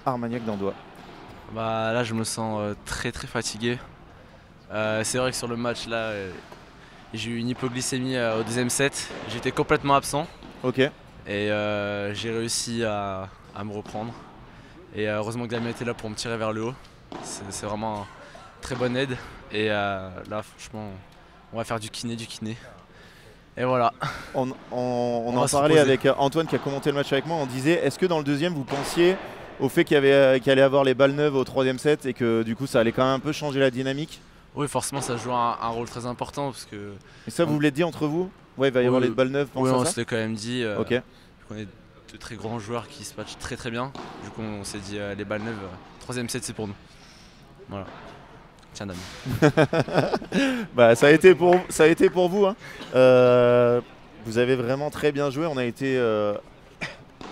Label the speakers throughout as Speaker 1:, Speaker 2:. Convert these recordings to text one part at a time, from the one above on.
Speaker 1: Armagnac d'Andois.
Speaker 2: Bah là je me sens très fatigué. C'est vrai que sur le match là j'ai eu une hypoglycémie au deuxième set. J'étais complètement absent.
Speaker 1: Ok.
Speaker 2: Et j'ai réussi à me reprendre. Et heureusement que Damien était là pour me tirer vers le haut. C'est vraiment une très bonne aide. Et là franchement on va faire du kiné. Et voilà.
Speaker 1: On en parlait avec Antoine qui a commenté le match avec moi. On disait, est-ce que dans le deuxième vous pensiez au fait qu'il allait avoir les balles neuves au troisième set et que du coup ça allait quand même un peu changer la dynamique?
Speaker 2: Oui, forcément ça joue un rôle très important parce que...
Speaker 1: Et ça vous l'avez dit entre vous? Ouais, il va y avoir les balles neuves,
Speaker 2: oui, on s'était quand même dit.
Speaker 1: Ok.
Speaker 2: On est de très grands joueurs qui se matchent très bien. Du coup on s'est dit les balles neuves, troisième set c'est pour nous. Voilà. Tiens Damien.
Speaker 1: Bah, ça a été pour vous. Hein. Vous avez vraiment très bien joué. On a été,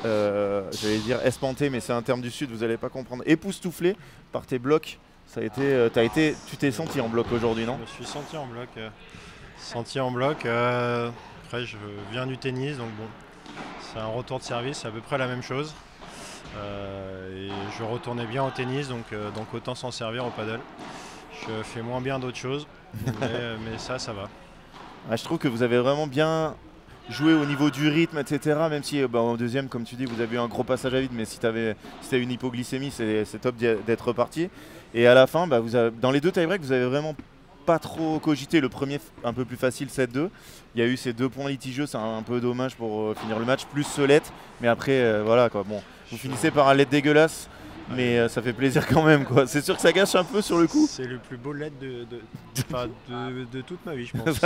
Speaker 1: j'allais dire espanté, mais c'est un terme du Sud, vous n'allez pas comprendre. Époustouflé par tes blocs. Ça a été, tu t'es senti en bloc aujourd'hui, non?
Speaker 3: Je me suis senti en bloc. Après, je viens du tennis, donc bon, c'est un retour de service, c'est à peu près la même chose. Et je retournais bien au tennis, donc autant s'en servir au paddle. Je fais moins bien d'autres choses, mais ça va.
Speaker 1: Ah, je trouve que vous avez vraiment bien joué au niveau du rythme, etc. Même si en deuxième, comme tu dis, vous avez eu un gros passage à vide, mais si tu avais une hypoglycémie, c'est top d'être reparti. Et à la fin, dans les deux tie-breaks, vous avez vraiment pas trop cogité. Le premier, un peu plus facile, 7-2. Il y a eu ces 2 points litigieux, c'est un peu dommage pour finir le match, plus ce let. Mais après, voilà quoi. Bon, vous finissez par un let dégueulasse. Mais ça fait plaisir quand même quoi. C'est sûr que ça gâche un peu sur le coup.
Speaker 3: C'est le plus beau LED de toute ma vie je pense.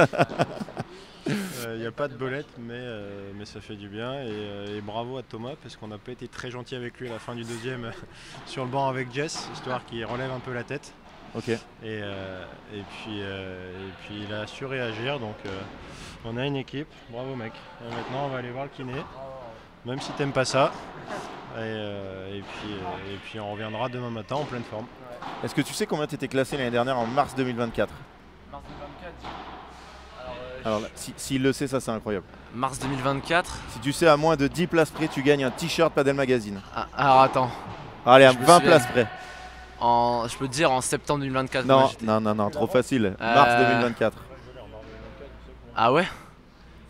Speaker 3: Il n'y a pas de bolette mais ça fait du bien et bravo à Thomas parce qu'on n'a pas été très gentil avec lui à la fin du deuxième sur le banc avec Jess, histoire qu'il relève un peu la tête.
Speaker 1: Ok.
Speaker 3: Et puis il a su réagir donc on a une équipe, bravo mec. Et maintenant on va aller voir le kiné, même si t'aimes pas ça. Et puis on reviendra demain matin en pleine forme.
Speaker 1: Est-ce que tu sais combien tu étais classé l'année dernière en mars 2024?
Speaker 2: Mars 2024.
Speaker 1: Alors s'il le sait, ça c'est incroyable.
Speaker 2: Mars 2024.
Speaker 1: Si tu sais à moins de 10 places près, tu gagnes un t-shirt Padel Magazine.
Speaker 2: Alors attends.
Speaker 1: Allez, à 20 places près.
Speaker 2: Je peux te dire en septembre 2024.
Speaker 1: Non, trop facile. Mars 2024.
Speaker 2: Ah ouais?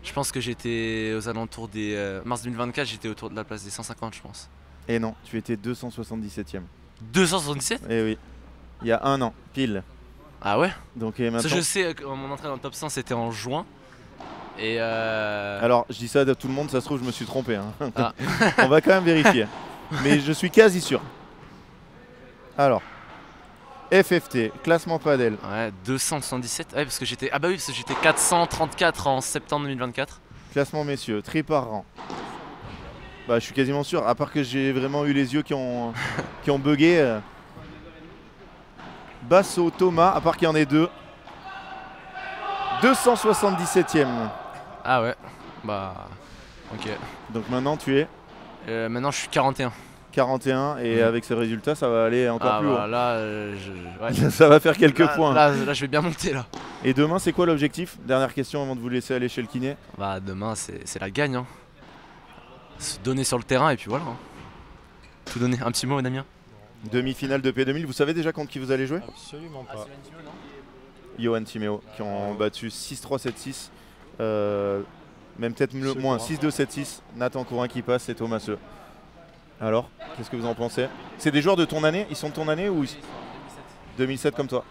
Speaker 2: Je pense que j'étais aux alentours des... mars 2024, j'étais autour de la place des 150 je pense.
Speaker 1: Et non, tu étais 277ème.
Speaker 2: 277?
Speaker 1: Eh oui, il y a un an, pile.
Speaker 2: Ah ouais?
Speaker 1: Donc et maintenant...
Speaker 2: Je sais que mon entrée dans le top 100 c'était en juin. Et
Speaker 1: Alors je dis ça à tout le monde, ça se trouve je me suis trompé. Hein. Ah. On va quand même vérifier. Mais je suis quasi sûr. Alors... FFT, classement Padel.
Speaker 2: Ouais, 277. Ouais, parce que j'étais 434 en septembre 2024.
Speaker 1: Classement messieurs, tri par rang. Bah, je suis quasiment sûr, à part que j'ai vraiment eu les yeux qui ont bugué. Basso, Thomas, à part qu'il y en ait 2. 277ème.
Speaker 2: Ah ouais, bah ok.
Speaker 1: Donc maintenant tu es
Speaker 2: maintenant je suis 41.
Speaker 1: 41 et avec ces résultats ça va aller encore plus haut.
Speaker 2: Là, ouais.
Speaker 1: Ça va faire quelques points.
Speaker 2: Là je vais bien monter là.
Speaker 1: Et demain c'est quoi l'objectif? Dernière question avant de vous laisser aller chez le kiné.
Speaker 2: Bah demain c'est la gagne. Hein. Se donner sur le terrain et puis voilà. Hein. Tout donner. Un petit mot Damien?
Speaker 1: Demi-finale de P2000, vous savez déjà contre qui vous allez jouer?
Speaker 3: Absolument pas.
Speaker 1: Johan Timeo qui ont battu 6-3, 7-6. Même peut-être moins 6-2, 7-6. Nathan Courin qui passe et Thomas Seu. Alors, qu'est-ce que vous en pensez? C'est des joueurs de ton année? Ils sont de ton année ou 2007 comme toi?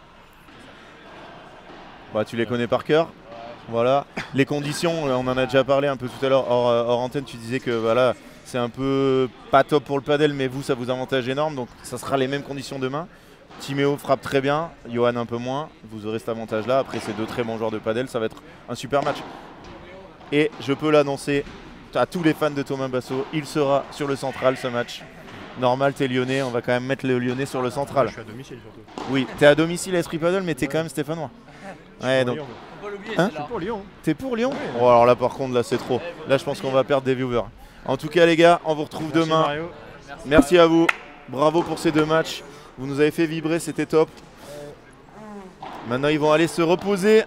Speaker 1: Bah, tu les connais par cœur. Voilà. Les conditions, on en a déjà parlé un peu tout à l'heure hors antenne. Tu disais que voilà, c'est un peu pas top pour le padel, mais vous, ça vous avantage énorme. Donc, ça sera les mêmes conditions demain. Timéo frappe très bien, Johan un peu moins. Vous aurez cet avantage-là. Après, c'est 2 très bons joueurs de padel. Ça va être un super match. Et je peux l'annoncer à tous les fans de Thomas Basso, il sera sur le central ce match. Normal, t'es lyonnais, on va quand même mettre le lyonnais sur le central.
Speaker 3: Je suis à domicile surtout.
Speaker 1: Oui, t'es à domicile à Esprit Padel, mais t'es quand même stéphanois. Ouais, donc...
Speaker 3: Hein? C'est pour Lyon.
Speaker 1: T'es pour Lyon?
Speaker 3: Oui.
Speaker 1: Oh, alors là par contre, là c'est trop. Là je pense qu'on va perdre des viewers. En tout cas les gars, on vous retrouve demain.
Speaker 3: Mario.
Speaker 1: Merci à vous. Bravo pour ces 2 matchs. Vous nous avez fait vibrer, c'était top. Maintenant ils vont aller se reposer.